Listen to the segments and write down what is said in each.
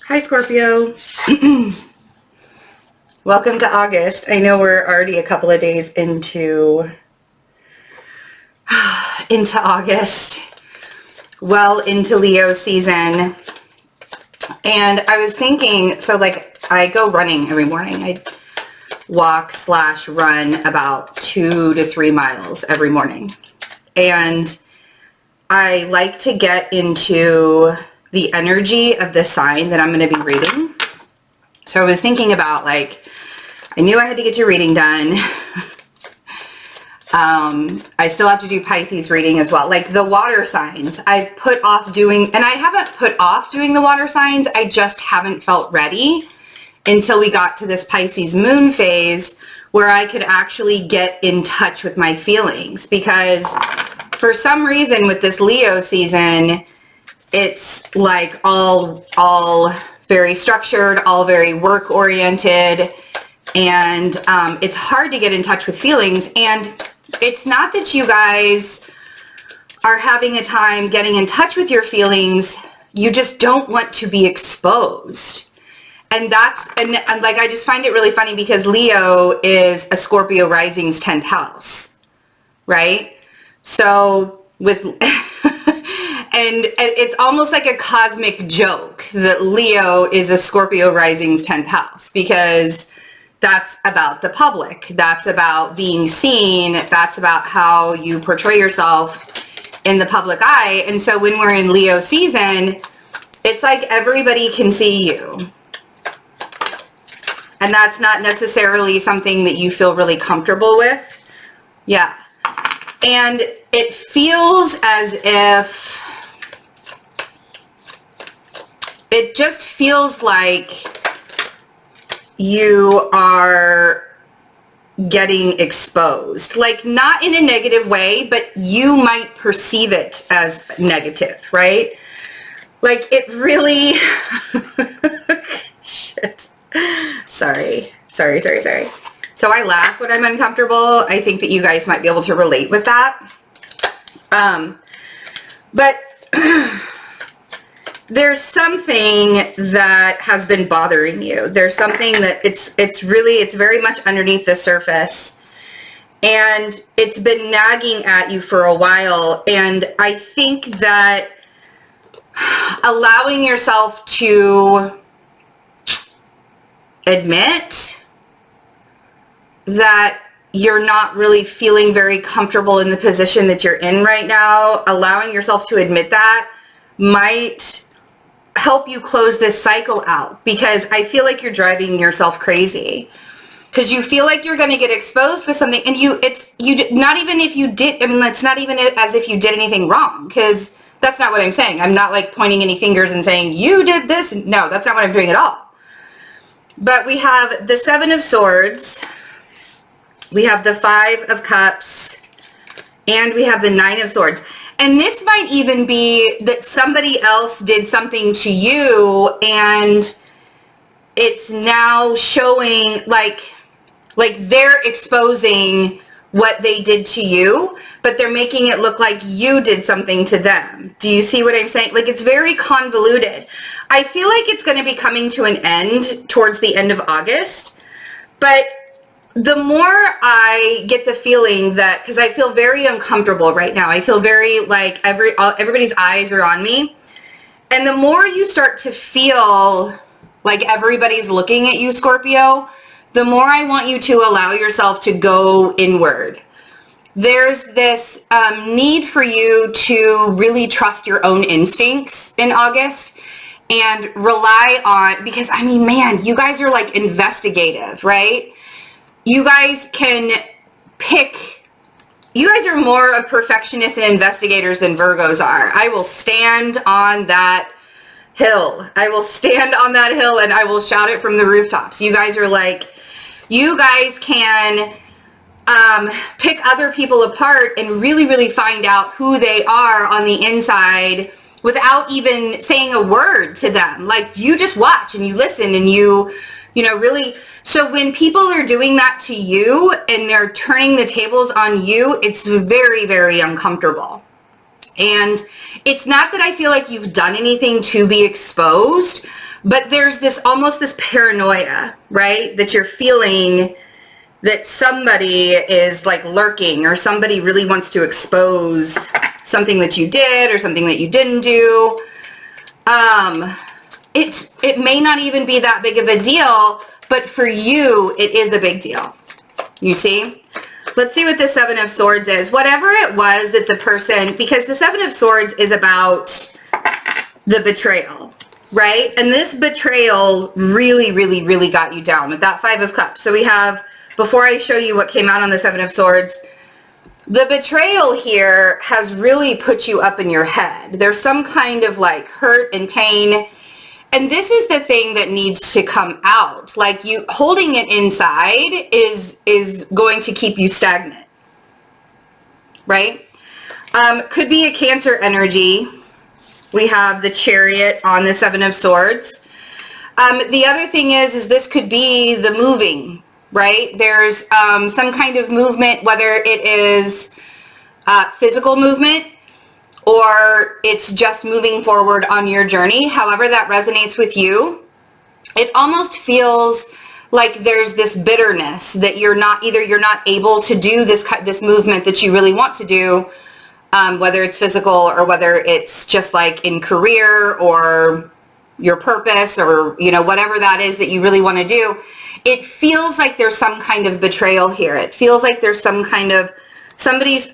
Hi, Scorpio. Welcome to August. I know we're already a couple of days into August, well into Leo season. And I was thinking, so like I go running every morning. I walk/run about 2 to 3 miles every morning. And I like to get into the energy of the sign that I'm going to be reading. So I was thinking about, like, I knew I had to get your reading done. I still have to do Pisces reading as well. Like the water signs, I've put off doing, and I haven't put off doing the water signs. I just haven't felt ready until we got to this Pisces moon phase where I could actually get in touch with my feelings. Because for some reason with this Leo season, it's like all very structured, all very work oriented, and it's hard to get in touch with feelings. And it's not that you guys are having a time getting in touch with your feelings, you just don't want to be exposed. And like, I just find it really funny because Leo is a Scorpio rising's 10th house, right? So with and it's almost like a cosmic joke that Leo is a Scorpio rising's 10th house, because that's about the public. That's about being seen. That's about how you portray yourself in the public eye. And so when we're in Leo season, it's like everybody can see you. And that's not necessarily something that you feel really comfortable with. Yeah. And it feels as if, it just feels like you are getting exposed. Like, not in a negative way, but you might perceive it as negative, right? Like, it really, shit. Sorry. So I laugh when I'm uncomfortable. I think that you guys might be able to relate with that. But there's something that has been bothering you. There's something that it's very much underneath the surface, and it's been nagging at you for a while. And I think that allowing yourself to admit that you're not really feeling very comfortable in the position that you're in right now, allowing yourself to admit that might help you close this cycle out, because I feel like you're driving yourself crazy because you feel like you're going to get exposed with something, and not even if you did, I mean, it's not even as if you did anything wrong, because that's not what I'm saying. I'm not like pointing any fingers and saying you did this. No, that's not what I'm doing at all. But we have the 7 of Swords, we have the 5 of Cups, and we have the 9 of Swords. And this might even be that somebody else did something to you, and it's now showing like they're exposing what they did to you, but they're making it look like you did something to them. Do you see what I'm saying? Like, it's very convoluted. I feel like it's going to be coming to an end towards the end of August, but the more I get the feeling that, because I feel very uncomfortable right now, I feel very like everybody's eyes are on me, and the more you start to feel like everybody's looking at you, Scorpio, the more I want you to allow yourself to go inward. There's this need for you to really trust your own instincts in August and rely on, because I mean, man, you guys are like investigative, right? You guys can pick, you guys are more of perfectionists and investigators than Virgos are. I will stand on that hill. I will stand on that hill and I will shout it from the rooftops. You guys are like, you guys can pick other people apart and really, really find out who they are on the inside without even saying a word to them. Like, you just watch and you listen and you know, really. So when people are doing that to you and they're turning the tables on you, it's very, very uncomfortable. And it's not that I feel like you've done anything to be exposed, But there's this almost this paranoia, right? That you're feeling that somebody is like lurking, or somebody really wants to expose something that you did or something that you didn't do. It may not even be that big of a deal, but for you, it is a big deal. You see? Let's see what the Seven of Swords is. Whatever it was that the person, because the Seven of Swords is about the betrayal, right? And this betrayal really, really, really got you down with that Five of Cups. So we have, before I show you what came out on the Seven of Swords, the betrayal here has really put you up in your head. There's some kind of like hurt and pain. And this is the thing that needs to come out. Like, you holding it inside is going to keep you stagnant, right? Could be a Cancer energy. We have the Chariot on the Seven of Swords. The other thing is this could be the moving, right? There's some kind of movement, whether it is physical movement, or it's just moving forward on your journey. However that resonates with you, it almost feels like there's this bitterness that you're not able to do this movement that you really want to do, whether it's physical or whether it's just like in career or your purpose, or whatever that is that you really want to do. It feels like there's some kind of betrayal here. It feels like there's some kind of somebody's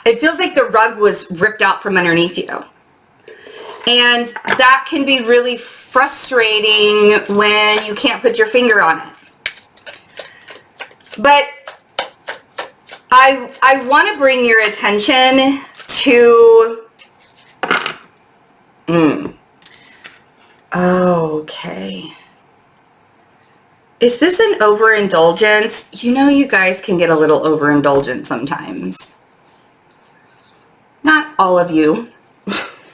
it feels like the rug was ripped out from underneath you. And that can be really frustrating when you can't put your finger on it. But I want to bring your attention to... Okay. Is this an overindulgence? You guys can get a little overindulgent sometimes. Not all of you.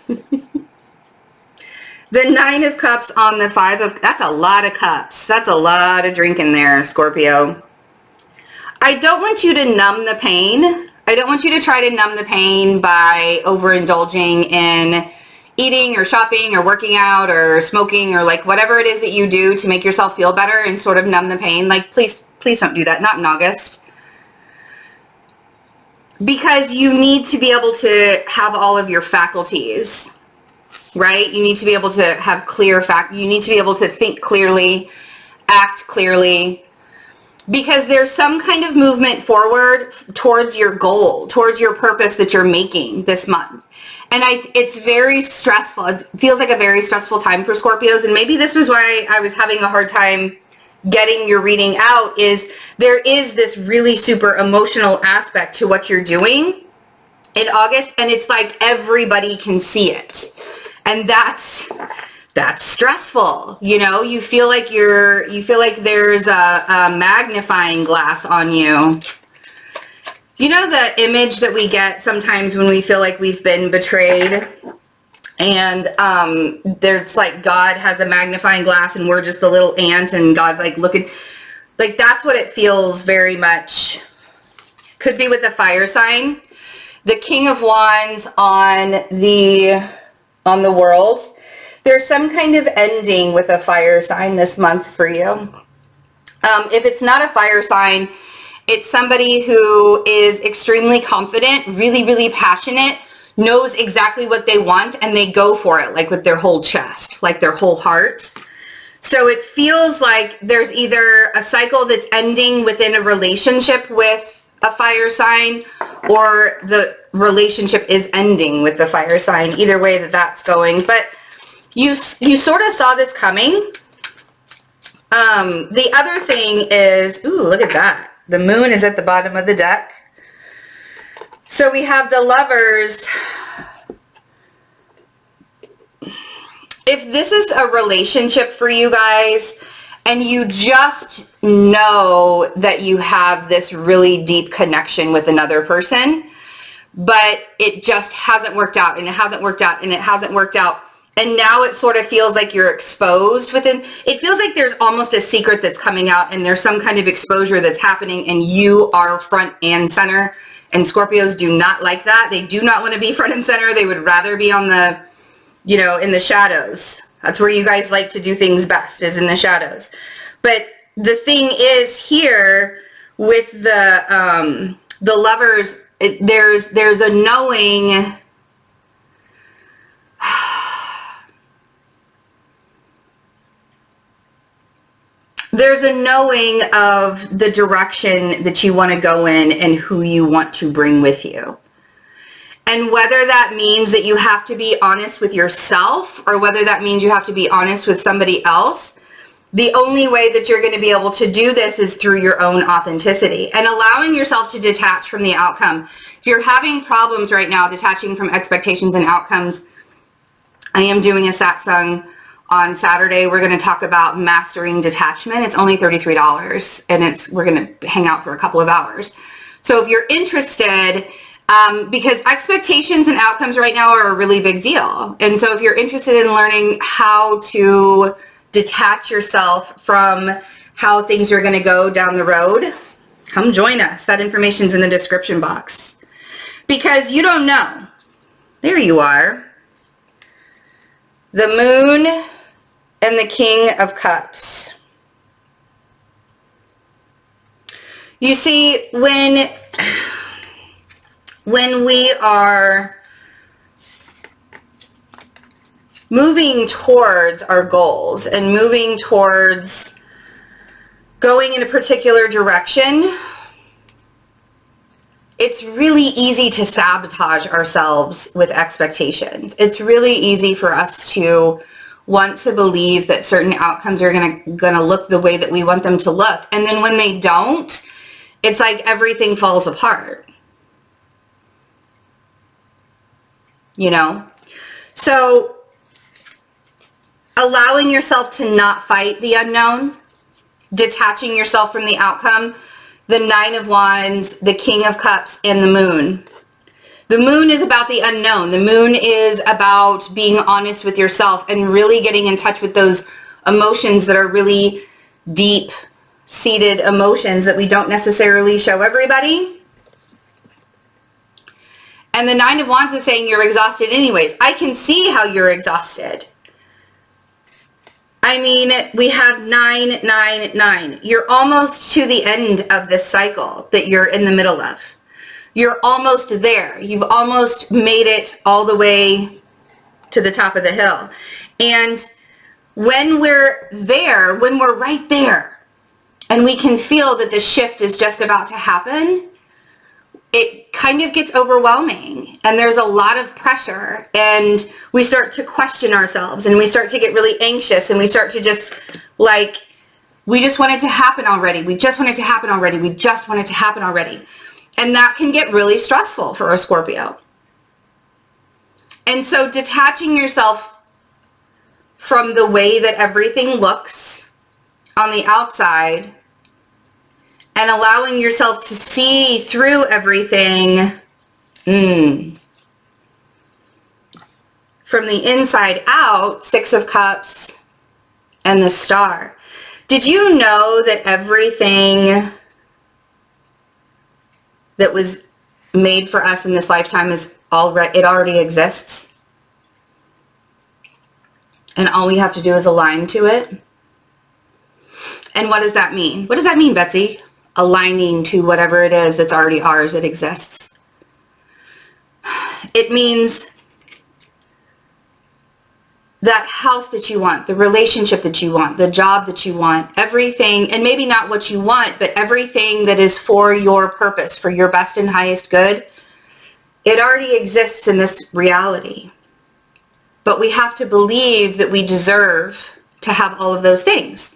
The Nine of Cups on the Five of... That's a lot of cups. That's a lot of drinking there, Scorpio. I don't want you to numb the pain. I don't want you to try to numb the pain by overindulging in eating or shopping or working out or smoking or like whatever it is that you do to make yourself feel better and sort of numb the pain. Like, please don't do that. Not in August. Because you need to be able to have all of your faculties, right? You need to be able to have you need to be able to think clearly, act clearly, because there's some kind of movement forward towards your goal, towards your purpose that you're making this month. And it's very stressful. It feels like a very stressful time for Scorpios. And maybe this was why I was having a hard time getting your reading out, is there is this really super emotional aspect to what you're doing in August, and it's like everybody can see it, and that's stressful. You feel like there's a magnifying glass on you. The image that we get sometimes when we feel like we've been betrayed, and there's like God has a magnifying glass and we're just the little ant, and God's like looking, like that's what it feels very much. Could be with the fire sign. The King of Wands on the world. There's some kind of ending with a fire sign this month for you. If it's not a fire sign, it's somebody who is extremely confident, really, really passionate, knows exactly what they want, and they go for it, like with their whole chest, like their whole heart. So it feels like there's either a cycle that's ending within a relationship with a fire sign, or the relationship is ending with the fire sign. Either way that's going. But you sort of saw this coming. The other thing is, ooh, look at that. The moon is at the bottom of the deck. So we have the Lovers. If this is a relationship for you guys, and you just know that you have this really deep connection with another person, but it just hasn't worked out, and it hasn't worked out, and it hasn't worked out, and now it sort of feels like you're exposed within, it feels like there's almost a secret that's coming out, and there's some kind of exposure that's happening, and you are front and center. And Scorpios do not like that. They do not want to be front and center. They would rather be on the you know, in the shadows. That's where you guys like to do things best, is in the shadows. But the thing is here with the Lovers, there's a knowing. There's a knowing of the direction that you want to go in and who you want to bring with you. And whether that means that you have to be honest with yourself or whether that means you have to be honest with somebody else, the only way that you're going to be able to do this is through your own authenticity and allowing yourself to detach from the outcome. If you're having problems right now detaching from expectations and outcomes, I am doing a satsang on Saturday. We're going to talk about mastering detachment. It's only $33 and we're going to hang out for a couple of hours. So if you're interested, because expectations and outcomes right now are a really big deal. And so if you're interested in learning how to detach yourself from how things are going to go down the road, come join us. That information's in the description box. Because you don't know. There you are. The Moon and the King of Cups. You see, when we are moving towards our goals and moving towards going in a particular direction, it's really easy to sabotage ourselves with expectations. It's really easy for us to want to believe that certain outcomes are gonna look the way that we want them to look. And then when they don't, it's like everything falls apart. You know? So allowing yourself to not fight the unknown, detaching yourself from the outcome, the Nine of Wands, the King of Cups, and the Moon. The Moon is about the unknown. The Moon is about being honest with yourself and really getting in touch with those emotions that are really deep-seated emotions that we don't necessarily show everybody. And the Nine of Wands is saying you're exhausted anyways. I can see how you're exhausted. I mean, we have 9, 9, 9. You're almost to the end of this cycle that you're in the middle of. You're almost there. You've almost made it all the way to the top of the hill. And when we're there, when we're right there, and we can feel that the shift is just about to happen, it kind of gets overwhelming and there's a lot of pressure and we start to question ourselves and we start to get really anxious and we start to just like, we just want it to happen already. We just want it to happen already. We just want it to happen already. And that can get really stressful for a Scorpio. And so detaching yourself from the way that everything looks on the outside and allowing yourself to see through everything from the inside out, Six of Cups and the Star. Did you know that everything that was made for us in this lifetime is already exists? And all we have to do is align to it. And what does that mean? What does that mean, Betsy? Aligning to whatever it is that's already ours that exists. It means that house that you want, the relationship that you want, the job that you want, everything, and maybe not what you want, but everything that is for your purpose, for your best and highest good, it already exists in this reality. But we have to believe that we deserve to have all of those things.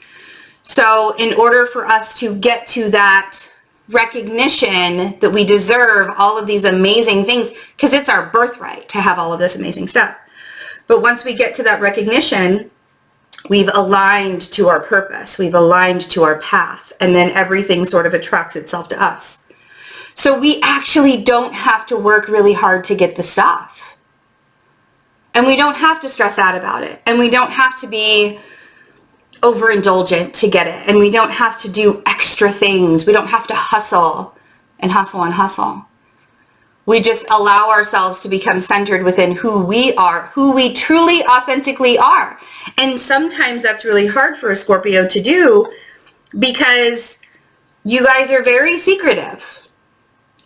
So in order for us to get to that recognition that we deserve all of these amazing things, because it's our birthright to have all of this amazing stuff. But once we get to that recognition, we've aligned to our purpose. We've aligned to our path. And then everything sort of attracts itself to us. So we actually don't have to work really hard to get the stuff. And we don't have to stress out about it. And we don't have to be overindulgent to get it. And we don't have to do extra things. We don't have to hustle and hustle and hustle. We just allow ourselves to become centered within who we are, who we truly, authentically are. And sometimes that's really hard for a Scorpio to do because you guys are very secretive.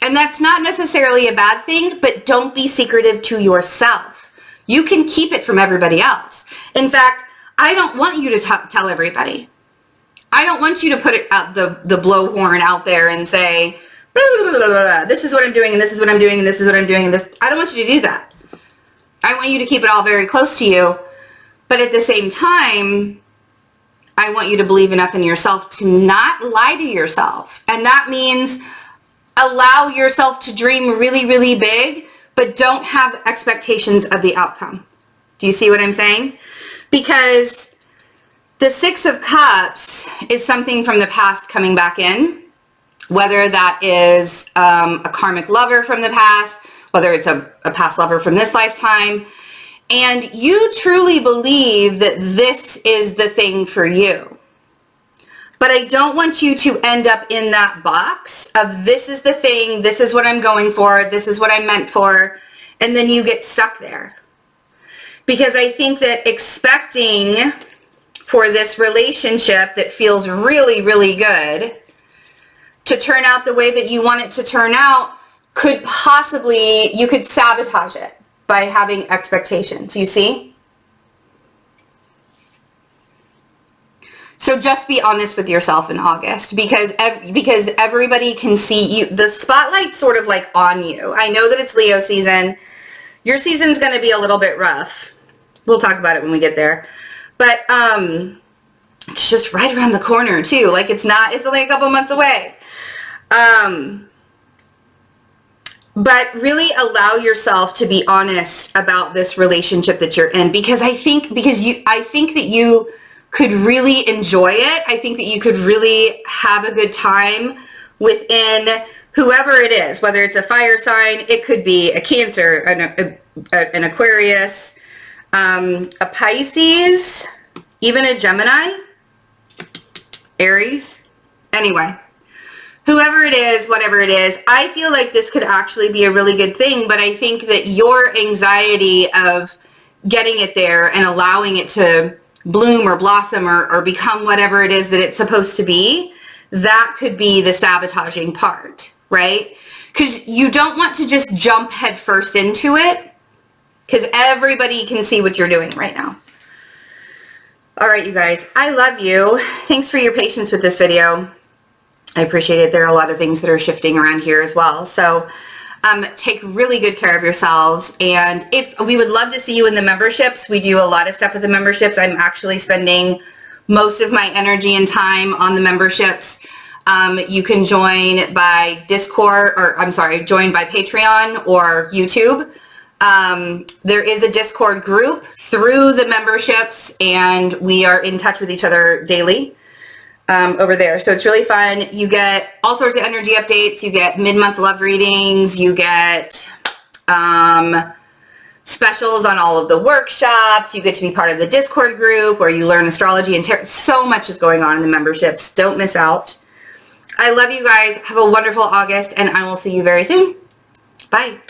And that's not necessarily a bad thing, but don't be secretive to yourself. You can keep it from everybody else. In fact, I don't want you to tell everybody. I don't want you to put it out the blowhorn out there and say, blah, blah, blah, blah, blah. This is what I'm doing, and this is what I'm doing, and this is what I'm doing, and this. I don't want you to do that. I want you to keep it all very close to you. But at the same time, I want you to believe enough in yourself to not lie to yourself. And that means allow yourself to dream really, really big, but don't have expectations of the outcome. Do you see what I'm saying? Because the Six of Cups is something from the past coming back in, whether that is a karmic lover from the past, whether it's a past lover from this lifetime, and you truly believe that this is the thing for you. But I don't want you to end up in that box of this is the thing, this is what I'm going for, this is what I'm meant for, and then you get stuck there. Because I think that expecting for this relationship that feels really, really good to turn out the way that you want it to turn out could possibly, you could sabotage it by having expectations, you see? So just be honest with yourself in August because everybody can see you. The spotlight's sort of like on you. I know that it's Leo season. Your season's going to be a little bit rough. We'll talk about it when we get there. But it's just right around the corner too. Like it's only a couple months away. But really allow yourself to be honest about this relationship that you're in because I think that you could really enjoy it. I think that you could really have a good time within whoever it is, whether it's a fire sign, it could be a Cancer, an Aquarius, a Pisces, even a Gemini, Aries. Anyway, whoever it is, whatever it is, I feel like this could actually be a really good thing, but I think that your anxiety of getting it there and allowing it to bloom or blossom or become whatever it is that it's supposed to be, that could be the sabotaging part, right? Because you don't want to just jump headfirst into it because everybody can see what you're doing right now. All right, you guys, I love you. Thanks for your patience with this video. I appreciate it. There are a lot of things that are shifting around here as well. So take really good care of yourselves. And if we would love to see you in the memberships, we do a lot of stuff with the memberships. I'm actually spending most of my energy and time on the memberships. You can join by Discord, join by Patreon or YouTube. There is a Discord group through the memberships and we are in touch with each other daily. Over there. So it's really fun. You get all sorts of energy updates. You get mid-month love readings. You get specials on all of the workshops. You get to be part of the Discord group where you learn astrology and tarot. So much is going on in the memberships. Don't miss out. I love you guys. Have a wonderful August and I will see you very soon. Bye.